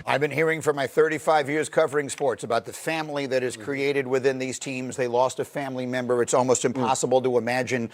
I've been hearing for my 35 years covering sports about the family that is created within these teams. They lost a family member. It's almost impossible to imagine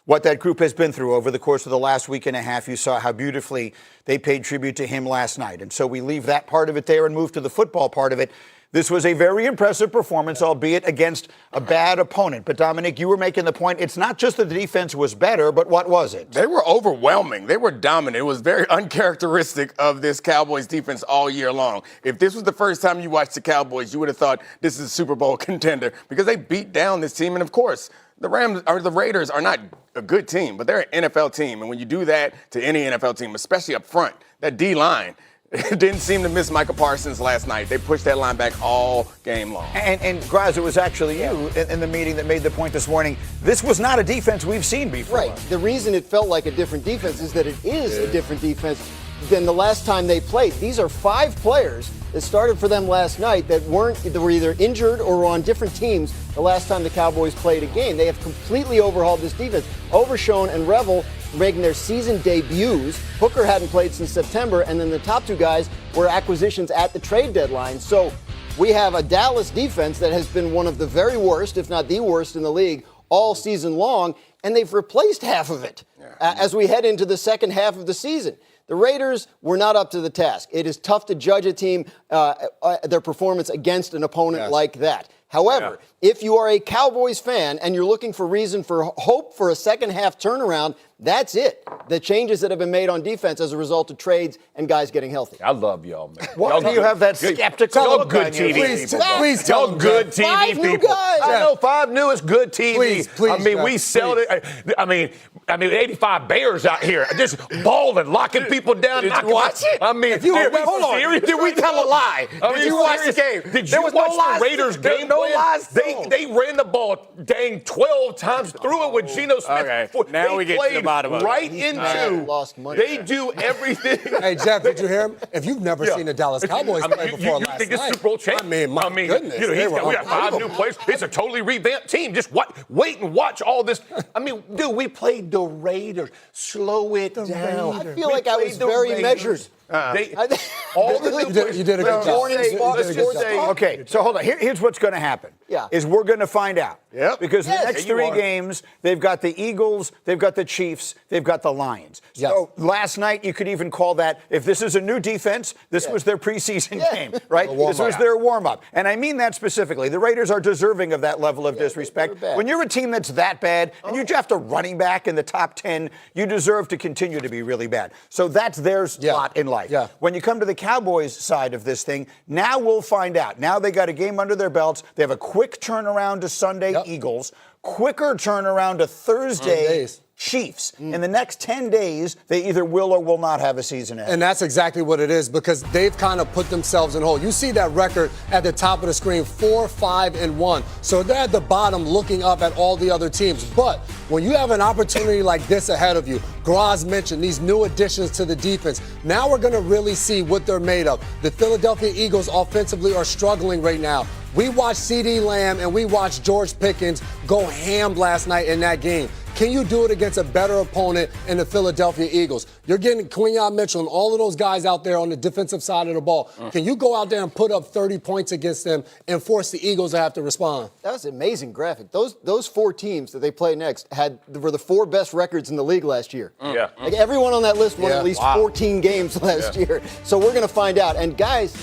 what that group has been through over the course of the last week and a half. You saw how beautifully they paid tribute to him last night. And so we leave that part of it there and move to the football part of it. This was a very impressive performance, albeit against a bad opponent. But, Dominic, you were making the point, it's not just that the defense was better, but what was it? They were overwhelming. They were dominant. It was very uncharacteristic of this Cowboys defense all year long. If this was the first time you watched the Cowboys, you would have thought this is a Super Bowl contender because they beat down this team. And, of course, the Raiders are not a good team, but they're an NFL team. And when you do that to any NFL team, especially up front, that D-line, it didn't seem to miss Micah Parsons last night. They pushed that line back all game long. And Graz, it was actually you in the meeting that made the point this morning. This was not a defense we've seen before. Right. The reason it felt like a different defense is that it is a different defense than the last time they played. These are 5 players that started for them last night that were either injured or were on different teams the last time the Cowboys played a game. They have completely overhauled this defense. Overshown and Revel making their season debuts. Hooker hadn't played since September, and then the top 2 guys were acquisitions at the trade deadline. So we have a Dallas defense that has been one of the very worst, if not the worst in the league all season long, and they've replaced half of it as we head into the second half of the season. The Raiders were not up to the task. It is tough to judge a team, their performance against an opponent like that. However, if you are a Cowboys fan and you're looking for reason for hope for a second half turnaround, that's it. The changes that have been made on defense as a result of trades and guys getting healthy. I love y'all, man. Why do you have that skeptical Y'all look good on you? TV. Please Y'all tell good them, TV 5 new people. guys. I know 5 new is good TV. Please, I mean, Jeff, we sell it. I mean, 85 Bears out here just balling, locking people down. Did you watch it? I mean, hold on. serious? Did we tell a lie? Did you watch the game? Did you watch the Raiders game? No lies. They ran the ball dang 12 times, threw it with Geno Smith. Okay. Now Now we get to the bottom of it. Right He's not lost money. they do everything. Hey, Jeff, did you hear him? If you've never seen the Dallas Cowboys play before you last think this night, Super Bowl champ? I mean, goodness. You know, they were we got 5 new players. It's a totally revamped team. Just wait and watch all this. I mean, dude, we played the Raiders. Slow it down. I feel like I was very measured. All the You did a good job. Okay, so hold on. Here's what's going to happen. Yeah. Is we're going to find out. Yep. Because the Yes. next Yeah, you 3 are. games, they've got the Eagles, they've got the Chiefs, they've got the Lions. So last night, you could even call that, if this is a new defense, this was their preseason game, right? This was their warm-up. And I mean that specifically. The Raiders are deserving of that level of disrespect. they're bad. When you're a team that's that bad, and you draft a running back in the top 10, you deserve to continue to be really bad. So that's their spot in life. Yeah. When you come to the Cowboys side of this thing, now we'll find out. Now they got a game under their belts. They have a quick turnaround to Sunday Eagles, quicker turnaround to Thursday Chiefs. In the next 10 days, they either will or will not have a season ahead. And that's exactly what it is because they've kind of put themselves in hold. You see that record at the top of the screen, 4-5-1. So they're at the bottom looking up at all the other teams. But when you have an opportunity like this ahead of you, Graz mentioned these new additions to the defense. Now we're going to really see what they're made of. The Philadelphia Eagles offensively are struggling right now. We watched CeeDee Lamb and we watched George Pickens go ham last night in that game. Can you do it against a better opponent in the Philadelphia Eagles? You're getting Quinyon Mitchell and all of those guys out there on the defensive side of the ball. Can you go out there and put up 30 points against them and force the Eagles to have to respond? That was an amazing graphic. Those 4 teams that they play next were the 4 best records in the league last year. Yeah. Like everyone on that list won at least 14 games last year. So we're going to find out. And guys,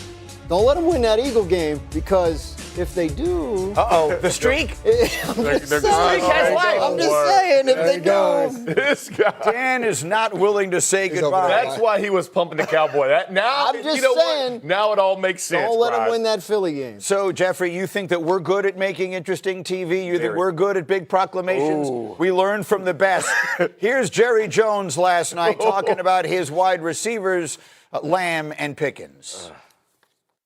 don't let them win that Eagle game because if they do, the streak? I'm just saying if they do. This guy. Dan is not willing to say goodbye. That's why he was pumping the Cowboy. Now, I'm just you know saying, what? Now it all makes sense. Don't let them Bryce. win that Philly game. So, Jeffrey, you think that we're good at making interesting TV? You think we're good at big proclamations? Ooh. We learn from the best. Here's Jerry Jones last night talking about his wide receivers, Lamb and Pickens.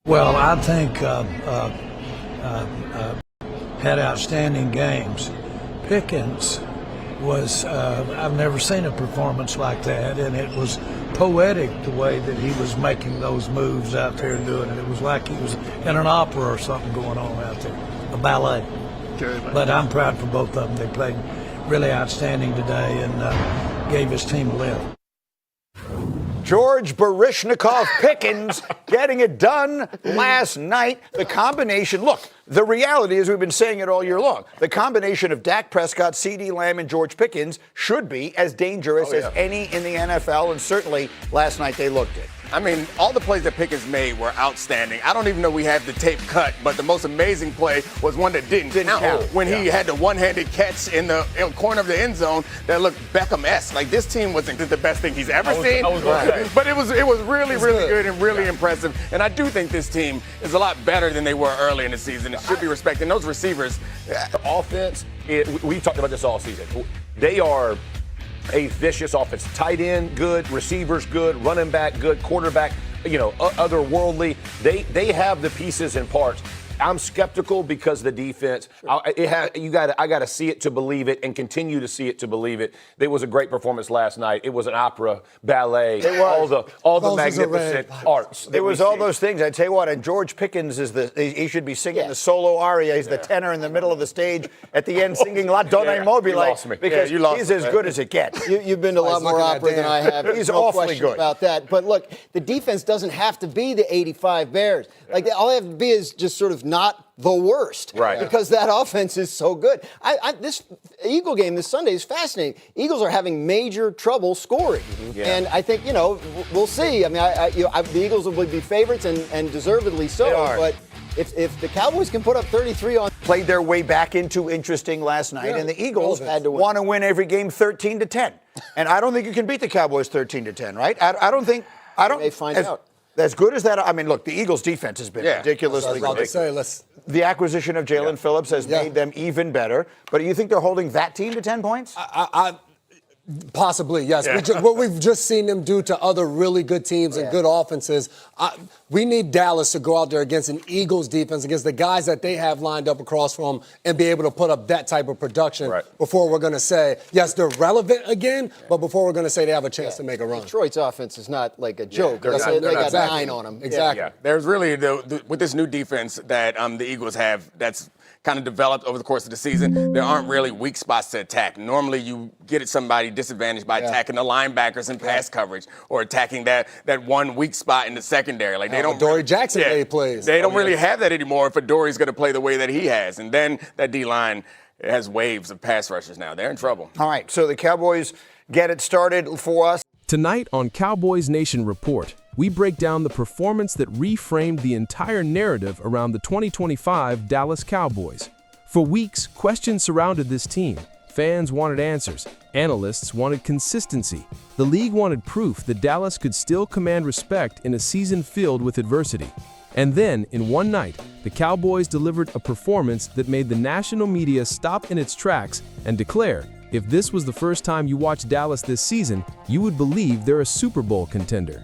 Well, I think had outstanding games. Pickens was, I've never seen a performance like that, and it was poetic the way that he was making those moves out there and doing it. It was like he was in an opera or something going on out there, a ballet. But I'm proud for both of them. They played really outstanding today and gave his team a lift. George Barishnikov Pickens getting it done last night. The combination, look, the reality is we've been saying it all year long. The combination of Dak Prescott, CeeDee Lamb, and George Pickens should be as dangerous as any in the NFL, and certainly last night they looked it. I mean, all the plays that Pickens made were outstanding. I don't even know we have the tape cut, but the most amazing play was one that didn't count. When he had the one-handed catch in the corner of the end zone that looked Beckham-esque. Like, this team wasn't the best thing he's ever seen. But it was really good and really impressive. And I do think this team is a lot better than they were early in the season. It should be respected. And those receivers. Offense, we talked about this all season. They are a vicious offense. Tight end, good. Receivers, good. Running back, good. Quarterback, otherworldly. They have the pieces and parts. I'm skeptical because the defense. I got to see it to believe it, and continue to see it to believe it. It was a great performance last night. It was an opera, ballet, all the magnificent arts. It was all those things. I tell you what, and George Pickens he should be singing the solo aria. He's the tenor in the middle of the stage at the end, singing La Donna Mobile, because he's as good as it gets. You've been to a lot more opera than I have. He's no awfully question good about that. But look, the defense doesn't have to be the 85 Bears. Like, all they have to be is just sort of not the worst, right? Because that offense is so good. This Eagle game this Sunday is fascinating. Eagles are having major trouble scoring, and I think we'll see. I mean, the Eagles will be favorites and deservedly so. But if the Cowboys can put up 33 on, played their way back into interesting last night, and the Eagles want to win every game 13-10, and I don't think you can beat the Cowboys 13-10, right? I don't think. They find out. As good as that, I mean, look, the Eagles' defense has been ridiculously good. The acquisition of Jalen Phillips has made them even better. But do you think they're holding that team to 10 points? Possibly, yes. What we've just seen them do to other really good teams and good offenses, we need Dallas to go out there against an Eagles defense, against the guys that they have lined up across from, and be able to put up that type of production before we're going to say, yes, they're relevant again, but before we're going to say they have a chance to make a run. Detroit's offense is not like a joke. They got 9 on them. Exactly. Yeah. There's really, with this new defense that the Eagles have, that's kind of developed over the course of the season, there aren't really weak spots to attack. Normally you get at somebody disadvantaged by attacking the linebackers in pass coverage, or attacking that one weak spot in the secondary. Like, they don't. Dory Jackson made plays. They don't really have that anymore if Dory's going to play the way that he has. And then that D-line has waves of pass rushers now. They're in trouble. All right, so the Cowboys get it started for us. Tonight on Cowboys Nation Report, we break down the performance that reframed the entire narrative around the 2025 Dallas Cowboys. For weeks, questions surrounded this team. Fans wanted answers. Analysts wanted consistency. The league wanted proof that Dallas could still command respect in a season filled with adversity. And then, in one night, the Cowboys delivered a performance that made the national media stop in its tracks and declare, if this was the first time you watched Dallas this season, you would believe they're a Super Bowl contender.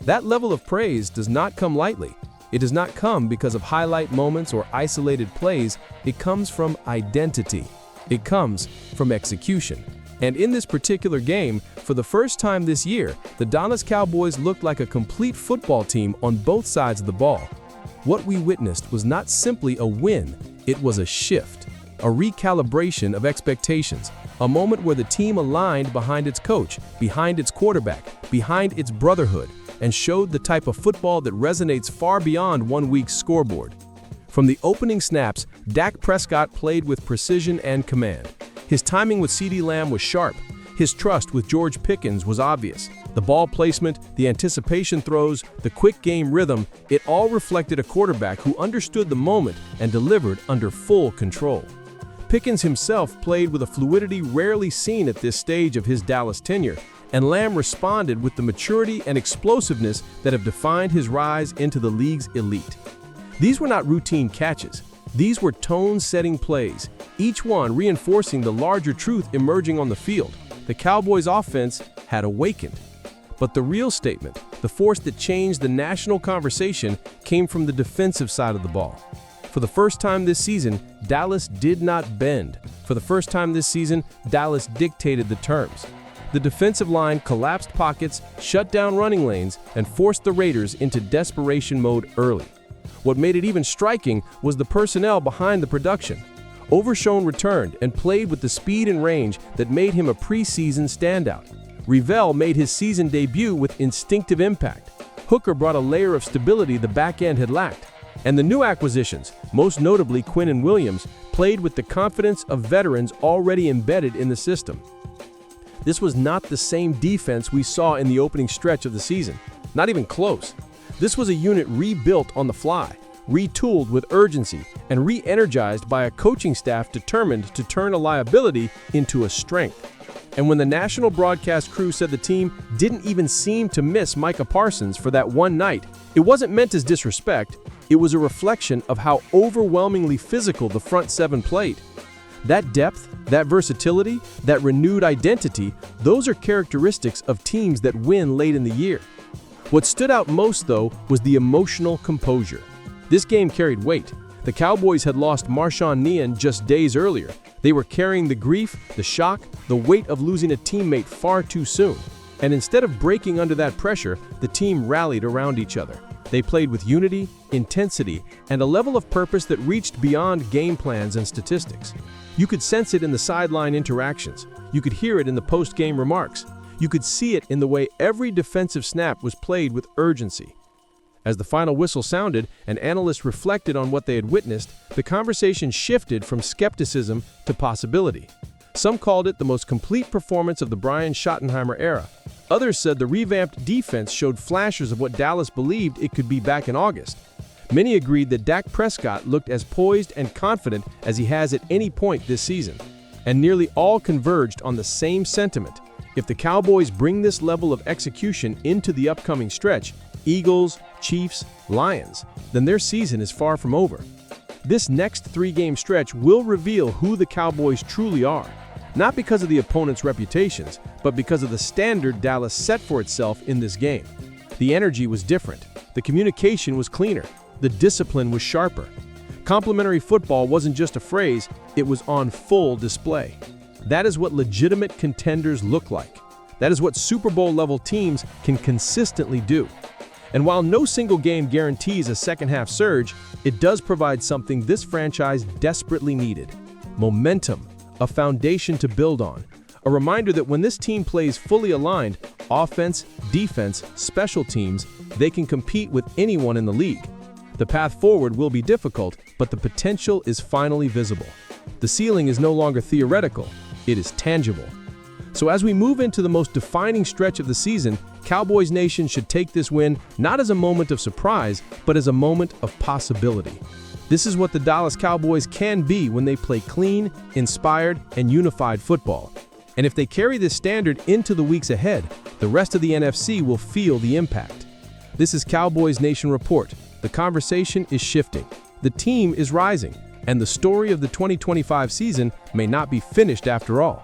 That level of praise does not come lightly. It does not come because of highlight moments or isolated plays. It comes from identity. It comes from execution. And in this particular game, for the first time this year, the Dallas Cowboys looked like a complete football team on both sides of the ball. What we witnessed was not simply a win, it was a shift, a recalibration of expectations, a moment where the team aligned behind its coach, behind its quarterback, behind its brotherhood, and showed the type of football that resonates far beyond 1 week's scoreboard. From the opening snaps, Dak Prescott played with precision and command. His timing with CeeDee Lamb was sharp. His trust with George Pickens was obvious. The ball placement, the anticipation throws, the quick game rhythm, it all reflected a quarterback who understood the moment and delivered under full control. Pickens himself played with a fluidity rarely seen at this stage of his Dallas tenure, and Lamb responded with the maturity and explosiveness that have defined his rise into the league's elite. These were not routine catches. These were tone-setting plays, each one reinforcing the larger truth emerging on the field. The Cowboys' offense had awakened. But the real statement, the force that changed the national conversation, came from the defensive side of the ball. For the first time this season, Dallas did not bend. For the first time this season, Dallas dictated the terms. The defensive line collapsed pockets, shut down running lanes, and forced the Raiders into desperation mode early. What made it even striking was the personnel behind the production. Overshone returned and played with the speed and range that made him a preseason standout. Revell made his season debut with instinctive impact. Hooker brought a layer of stability the back end had lacked. And the new acquisitions, most notably Quinn and Williams, played with the confidence of veterans already embedded in the system. This was not the same defense we saw in the opening stretch of the season. Not even close. This was a unit rebuilt on the fly, retooled with urgency, and re-energized by a coaching staff determined to turn a liability into a strength. And when the national broadcast crew said the team didn't even seem to miss Micah Parsons for that one night, it wasn't meant as disrespect, it was a reflection of how overwhelmingly physical the front seven played. That depth, that versatility, that renewed identity, those are characteristics of teams that win late in the year. What stood out most, though, was the emotional composure. This game carried weight. The Cowboys had lost Marshawn Nian just days earlier. They were carrying the grief, the shock, the weight of losing a teammate far too soon. And instead of breaking under that pressure, the team rallied around each other. They played with unity, intensity, and a level of purpose that reached beyond game plans and statistics. You could sense it in the sideline interactions. You could hear it in the post-game remarks. You could see it in the way every defensive snap was played with urgency. As the final whistle sounded and analysts reflected on what they had witnessed, the conversation shifted from skepticism to possibility. Some called it the most complete performance of the Brian Schottenheimer era. Others said the revamped defense showed flashes of what Dallas believed it could be back in August. Many agreed that Dak Prescott looked as poised and confident as he has at any point this season. And nearly all converged on the same sentiment. If the Cowboys bring this level of execution into the upcoming stretch, Eagles, Chiefs, Lions, then their season is far from over. This next three-game stretch will reveal who the Cowboys truly are, not because of the opponent's reputations, but because of the standard Dallas set for itself in this game. The energy was different, the communication was cleaner, the discipline was sharper. Complimentary football wasn't just a phrase, it was on full display. That is what legitimate contenders look like. That is what Super Bowl-level teams can consistently do. And while no single game guarantees a second-half surge, it does provide something this franchise desperately needed: momentum, a foundation to build on, a reminder that when this team plays fully aligned, offense, defense, special teams, they can compete with anyone in the league. The path forward will be difficult, but the potential is finally visible. The ceiling is no longer theoretical, it is tangible. So as we move into the most defining stretch of the season, Cowboys Nation should take this win not as a moment of surprise, but as a moment of possibility. This is what the Dallas Cowboys can be when they play clean, inspired, and unified football. And if they carry this standard into the weeks ahead, the rest of the NFC will feel the impact. This is Cowboys Nation Report. The conversation is shifting, the team is rising, and the story of the 2025 season may not be finished after all.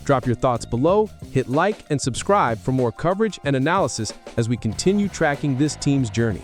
Drop your thoughts below, hit like and subscribe for more coverage and analysis as we continue tracking this team's journey.